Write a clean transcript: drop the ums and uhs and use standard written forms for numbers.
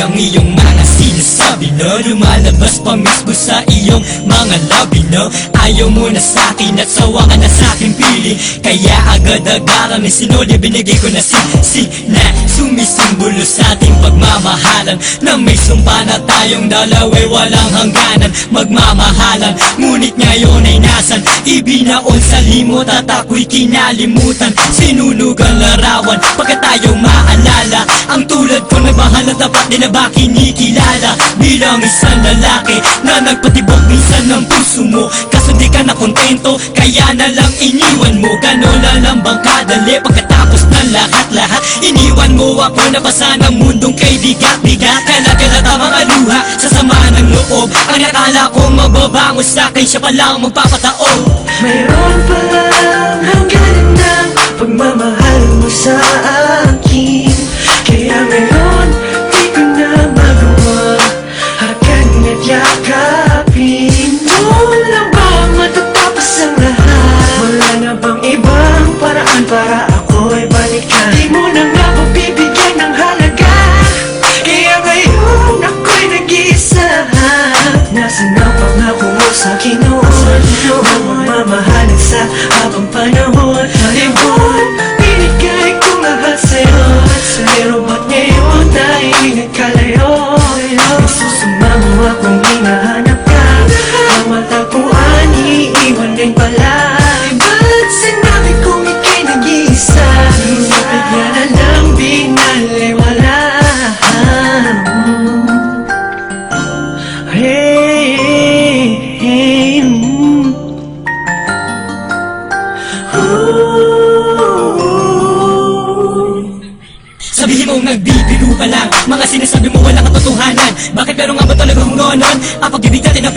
ang iyong mga sinasabi na lumalabas pa mismo sa iyong mga labi na ayaw mo na sa'kin at sawa ka na sa'king pili. Kaya agad-agaran ni sinuli binigay ko na na sumisimbolo sa ating pagmamahalan, na may sumpa na tayong dalawa'y walang hangganan magmamahalan. Ngunit ngayon ay nasan, ibinaon sa limot at ako'y kinalimutan. Sinunugang larawan pagka tayo maalala, ang tulad ko nagmahal na dapat din na ba kinikilala bilang isang lalaki na nagpatibok minsan ng puso mo. Kaso di ka na kontento, kaya na lang iniwan mo. Ganon na lang bang kadali pagkatapos ng lahat-lahat? Iniwan mo ako na basa ng mundong kay bigat-bigat. Kala-kalata mga luha sa sama ng loob. Ang akala kong mababango sa'kin, siya palang magpapataob. Mayroon palang hangganan ng pagmamahal mo sa akin. Kaya ngayon di ko na magawa agad at yakapin. Doon lang ba matatapos ang lahat? Wala na bang ibang paraan para ako'y balikan? Di mo na nga pagbibigyan ng halaga, kaya ngayon ako'y nag-iisa. Nasaan ang pangako mo sa'kin noon na magmamahalin sa habang panahon? Ibon, binigay ko lahat sa'yo, pero ba't ngayon tayo'y nagkalayo? Isusuma mo akong hinahanap ka, ang matagpuan iiwan din pala. Ba't sinabi kong ika'y nag-iisa? Bigla na lang binaliwala. Sabihin mong nagbibiro ka lang, mga sinasabi mo walang katotohanan. Bakit pero nga ba talaga kung ganon? Ang pag-ibig natin na